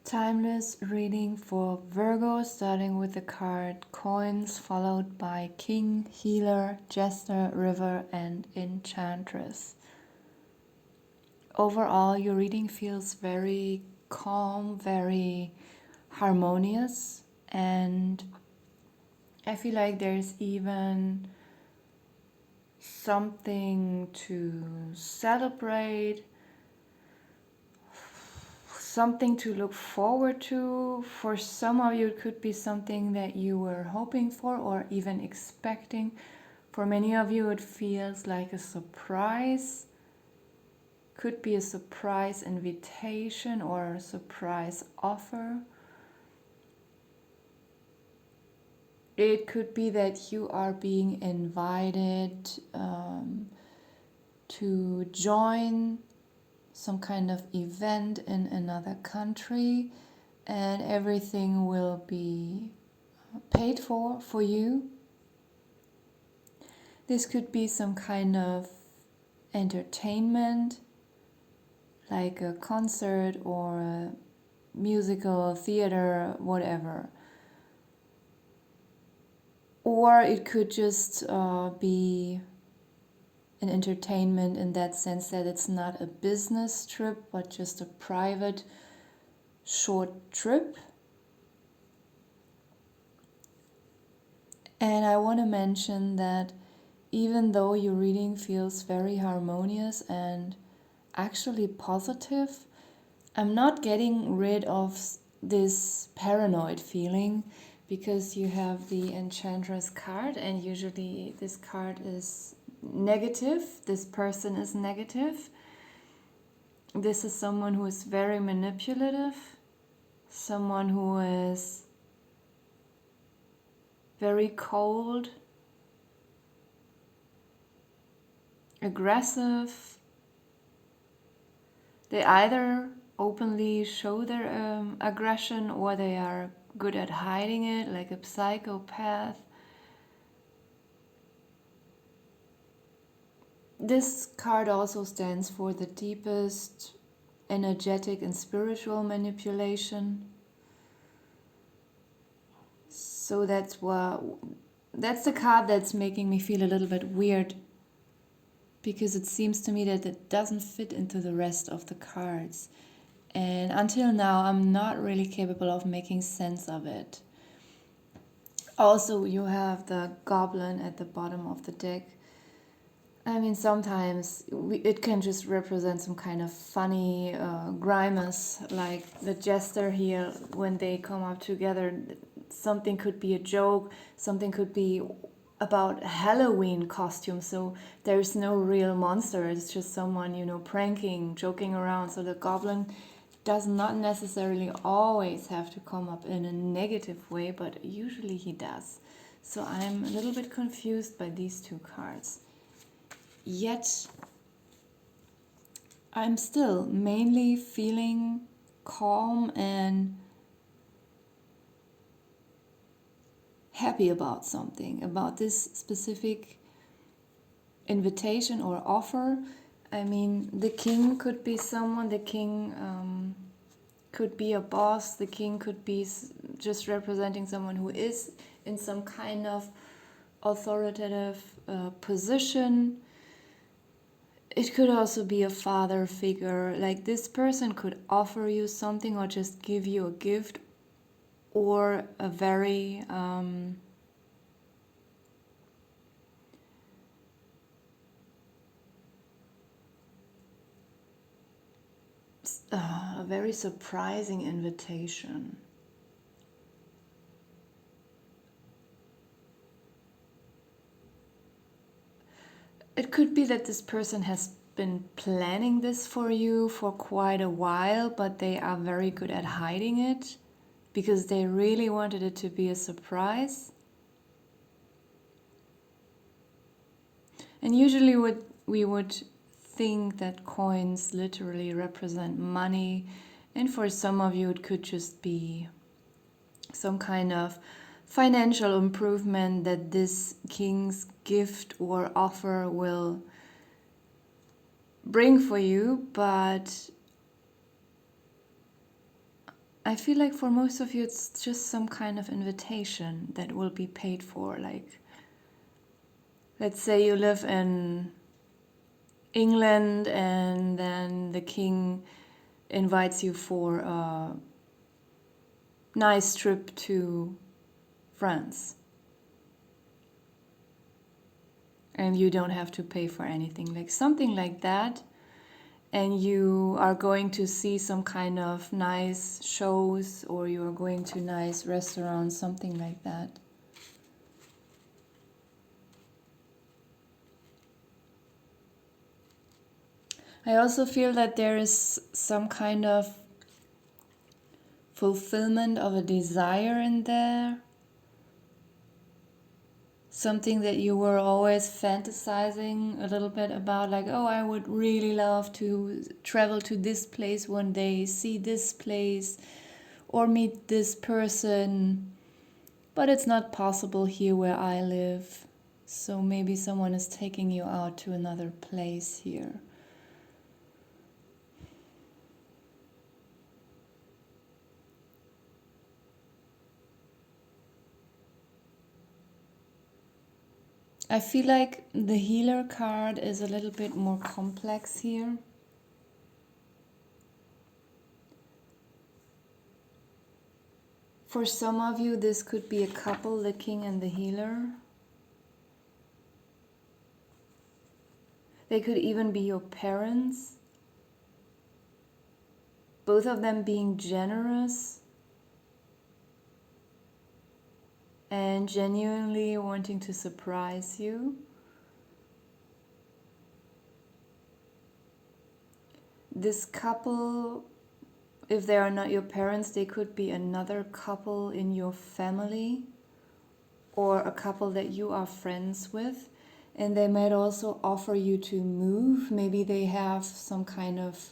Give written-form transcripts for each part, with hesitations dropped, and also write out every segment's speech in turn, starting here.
Timeless reading for Virgo, starting with the card Coins, followed by King, Healer, Jester, River, and Enchantress. Overall, your reading feels very calm, very harmonious, and I feel like there's even something to celebrate, something to look forward to. For some of you, it could be something that you were hoping for or even expecting. For many of you, it feels like a surprise. Could be a surprise invitation or a surprise offer. It could be that you are being invited to join some kind of event in another country, and everything will be paid for you. This could be some kind of entertainment, like a concert or a musical, theater, whatever. Or it could just be an entertainment in that sense that it's not a business trip, but just a private short trip. And I want to mention that even though your reading feels very harmonious and actually positive, I'm not getting rid of this paranoid feeling, because you have the Enchantress card, and usually this card is negative. This person is negative. This is someone who is very manipulative, someone who is very cold, aggressive. They either openly show their aggression, or they are good at hiding it, like a psychopath. This card also stands for the deepest energetic and spiritual manipulation. So that's the card that's making me feel a little bit weird, because it seems to me that it doesn't fit into the rest of the cards. And until now, I'm not really capable of making sense of it. Also, you have the Goblin at the bottom of the deck. I mean, sometimes it can just represent some kind of funny grimace, like the Jester here. When they come up together, something could be a joke, something could be about Halloween costume, so there's no real monster, it's just someone, pranking, joking around. So the Goblin does not necessarily always have to come up in a negative way, but usually he does. So I'm a little bit confused by these two cards. Yet, I'm still mainly feeling calm and happy about something, about this specific invitation or offer. I mean, the King could be someone, the King could be a boss, the King could be just representing someone who is in some kind of authoritative position. It could also be a father figure, like this person could offer you something or just give you a gift, or a very a very surprising invitation. It could be that this person has been planning this for you for quite a while, but they are very good at hiding it because they really wanted it to be a surprise. And usually we would think that coins literally represent money, and for some of you it could just be some kind of financial improvement that this King's gift or offer will bring for you. But I feel like for most of you it's just some kind of invitation that will be paid for. Like, let's say you live in England and then the king invites you for a nice trip to France. And you don't have to pay for anything, like something like that. And you are going to see some kind of nice shows, or you are going to nice restaurants, something like that. I also feel that there is some kind of fulfillment of a desire in there. Something that you were always fantasizing a little bit about, like, oh, I would really love to travel to this place one day, see this place, or meet this person, but it's not possible here where I live. So maybe someone is taking you out to another place here. I feel like the healer card is a little bit more complex here. For some of you, this could be a couple, the king and the healer. They could even be your parents. Both of them being generous and genuinely wanting to surprise you. This couple, if they are not your parents, they could be another couple in your family or a couple that you are friends with. And they might also offer you to move. Maybe they have some kind of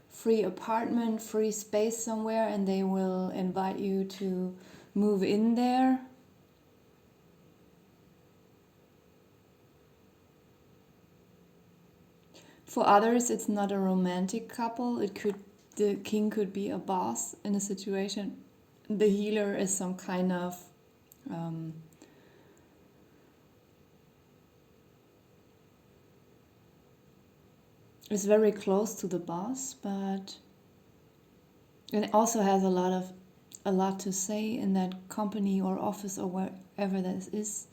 free apartment, free space somewhere, and they will invite you to move in there. For others, it's not a romantic couple. The king could be a boss in a situation. The healer is some kind of is very close to the boss, but it also has a lot to say in that company or office or wherever that is.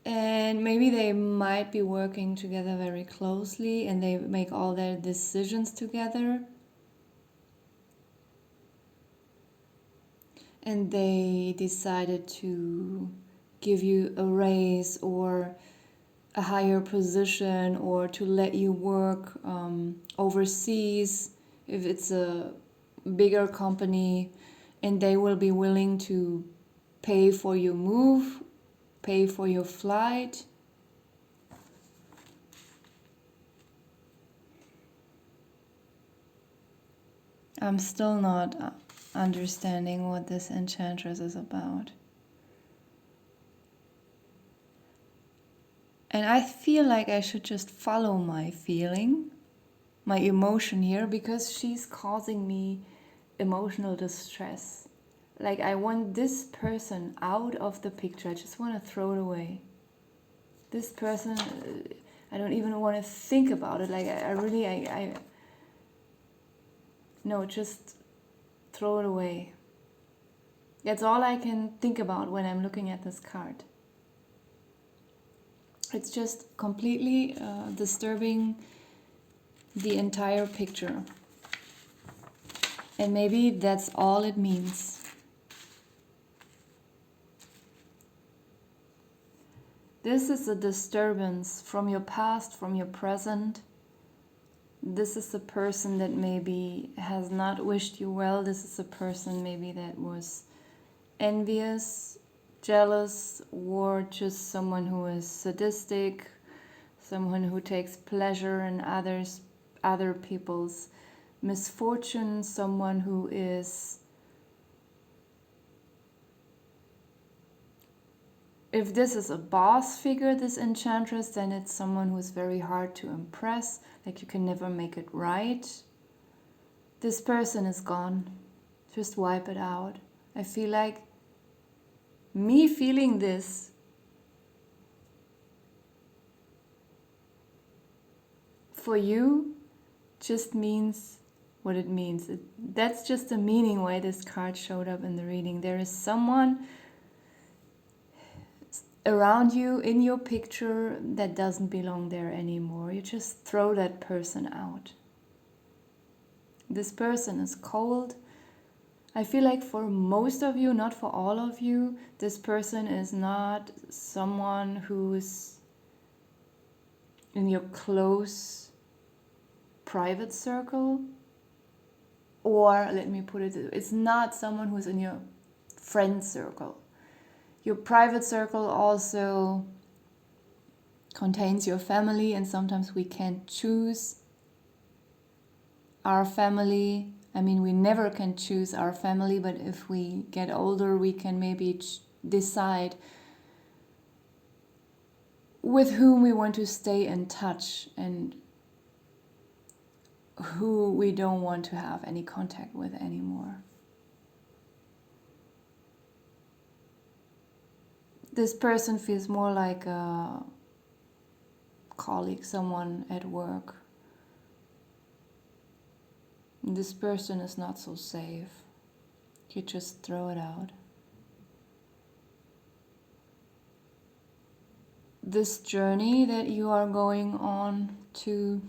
And maybe they might be working together very closely and they make all their decisions together. And they decided to give you a raise or a higher position, or to let you work overseas if it's a bigger company, and they will be willing to pay for your move, pay for your flight. I'm still not understanding what this enchantress is about. And I feel like I should just follow my feeling, my emotion here, because she's causing me emotional distress. Like, I want this person out of the picture. I just want to throw it away. This person, I don't even want to think about it. Like, no, just throw it away. That's all I can think about when I'm looking at this card. It's just completely disturbing the entire picture. And maybe that's all it means. This is a disturbance from your past, from your present. This is a person that maybe has not wished you well. This is a person maybe that was envious, jealous, or just someone who is sadistic, someone who takes pleasure in other people's misfortune, someone who is, if this is a boss figure, this enchantress, then it's someone who is very hard to impress, like you can never make it right. This person is gone. Just wipe it out. I feel like me feeling this for you just means what it means. That's just the meaning why this card showed up in the reading. There is someone around you in your picture that doesn't belong there anymore. You just throw that person out. This person is cold. I feel like for most of you, not for all of you, this person is not someone who's in your close private circle. Or let me put it, it's not someone who's in your friend circle. Your private circle also contains your family, and sometimes we can't choose our family. I mean, we never can choose our family, but if we get older, we can maybe decide with whom we want to stay in touch and who we don't want to have any contact with anymore. This person feels more like a colleague, someone at work. This person is not so safe. You just throw it out. This journey that you are going on to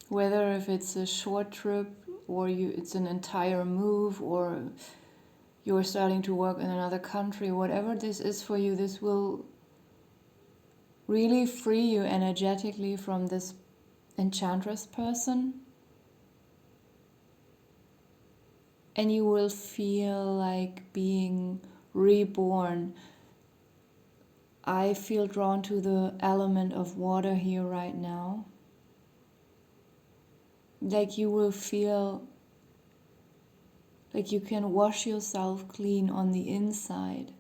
whether if it's a short trip or it's an entire move or you're starting to work in another country, whatever this is for you, this will really free you energetically from this enchantress person. And you will feel like being reborn. I feel drawn to the element of water here right now. Like you will feel like you can wash yourself clean on the inside.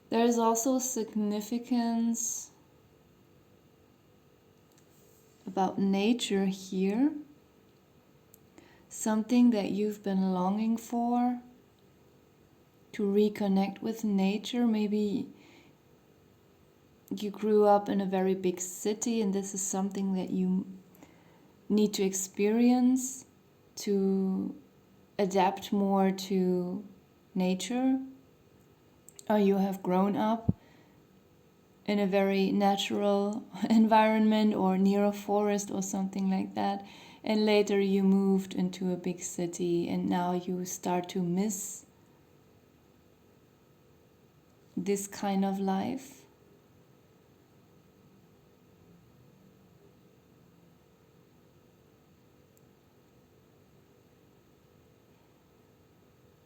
There is also significance about nature here. Something that you've been longing for, to reconnect with nature. Maybe you grew up in a very big city and this is something that you need to experience to adapt more to nature. Or you have grown up in a very natural environment or near a forest or something like that. And later you moved into a big city and now you start to miss this kind of life.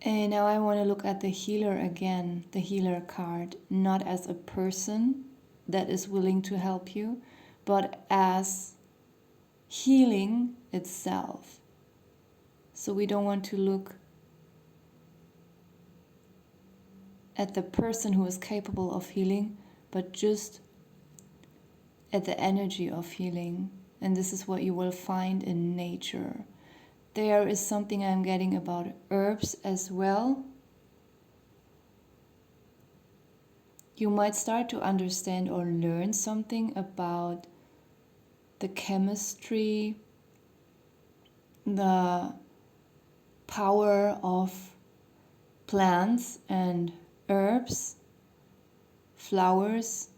And now I want to look at the healer again, the healer card, not as a person that is willing to help you, but as healing itself. So we don't want to look at the person who is capable of healing, but just at the energy of healing. And this is what you will find in nature. There is something I'm getting about herbs as well. You might start to understand or learn something about the chemistry, the power of plants and herbs, flowers.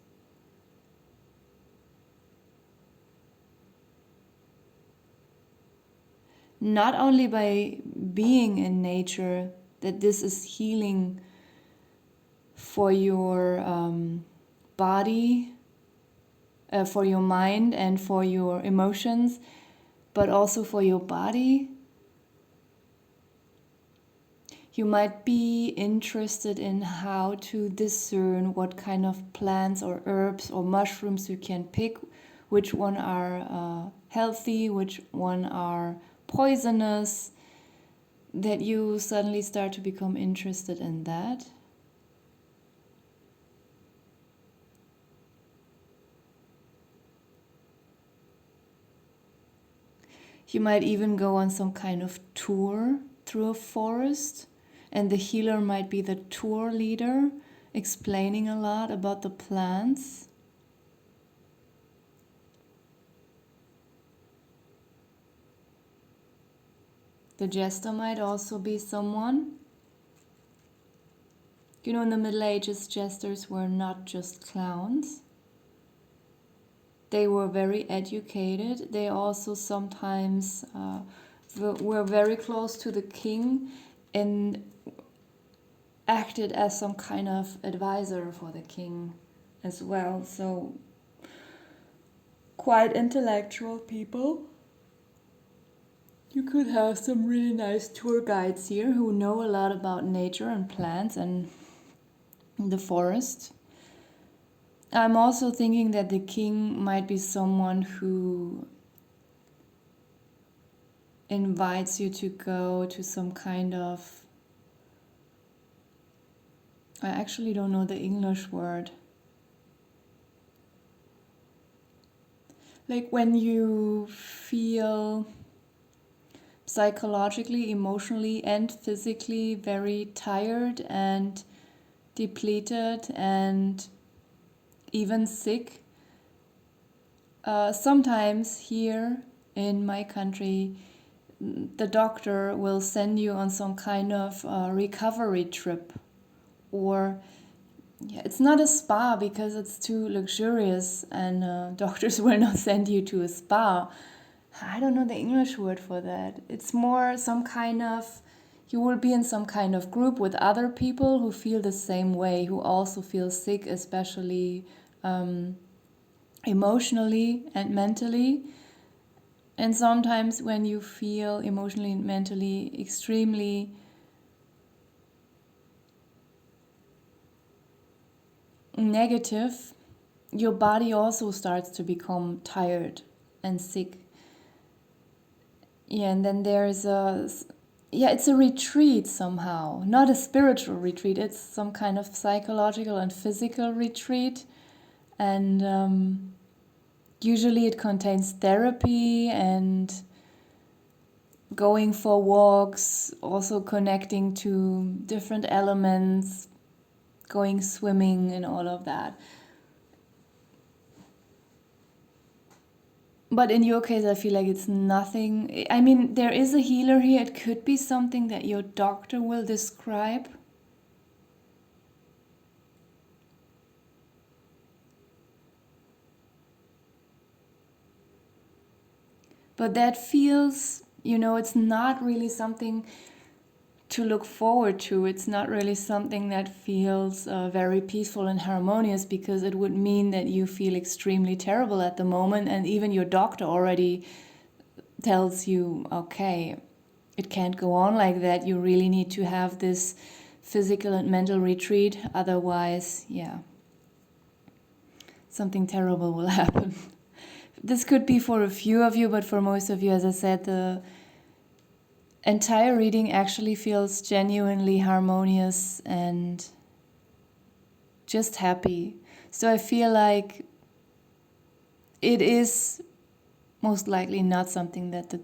Not only by being in nature, that this is healing for your body, for your mind and for your emotions, but also for your body. You might be interested in how to discern what kind of plants or herbs or mushrooms you can pick, which one are healthy, which one are poisonous, that you suddenly start to become interested in that. You might even go on some kind of tour through a forest, and the healer might be the tour leader, explaining a lot about the plants. The jester might also be someone. You know, in the Middle Ages, jesters were not just clowns. They were very educated. They also sometimes were very close to the king and acted as some kind of advisor for the king as well. So quite intellectual people. You could have some really nice tour guides here who know a lot about nature and plants and the forest. I'm also thinking that the king might be someone who invites you to go to some kind of... I actually don't know the English word. Like when you feel psychologically, emotionally, and physically very tired and depleted and even sick. Sometimes here in my country, the doctor will send you on some kind of recovery trip. Or it's not a spa because it's too luxurious, and doctors will not send you to a spa. I don't know the English word for that. It's more some kind of... You will be in some kind of group with other people who feel the same way, who also feel sick, especially emotionally and mentally. And sometimes when you feel emotionally and mentally extremely negative, your body also starts to become tired and sick. Yeah, and then there's it's a retreat somehow. Not a spiritual retreat, it's some kind of psychological and physical retreat. And usually it contains therapy and going for walks, also connecting to different elements, going swimming and all of that. But in your case, I feel like it's nothing. I mean, there is a healer here. It could be something that your doctor will describe. But that feels, it's not really something to look forward to. It's not really something that feels very peaceful and harmonious, because it would mean that you feel extremely terrible at the moment, and even your doctor already tells you, okay, it can't go on like that. You really need to have this physical and mental retreat, otherwise, something terrible will happen. This could be for a few of you, but for most of you, as I said, the entire reading actually feels genuinely harmonious and just happy. So I feel like it is most likely not something that the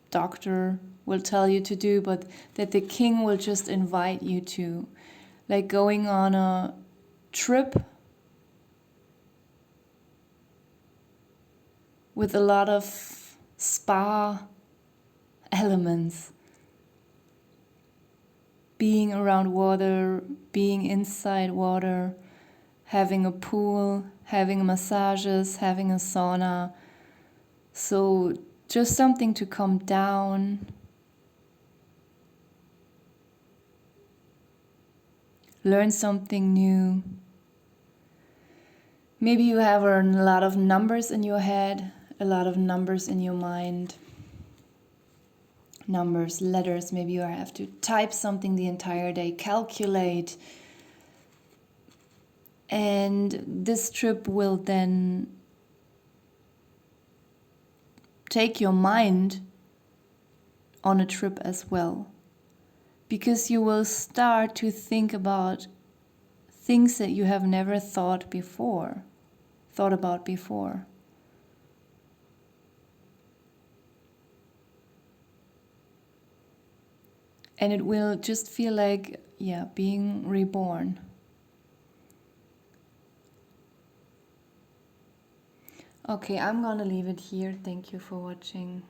doctor will tell you to do, but that the king will just invite you to, like going on a trip with a lot of spa elements. Being around water, being inside water, having a pool, having massages, having a sauna. So just something to calm down. Learn something new. Maybe you have a lot of numbers in your head, a lot of numbers in your mind. Numbers, letters, maybe you have to type something the entire day, calculate. And this trip will then take your mind on a trip as well, because you will start to think about things that you have never thought about before. And it will just feel like, yeah, being reborn. Okay, I'm gonna leave it here. Thank you for watching.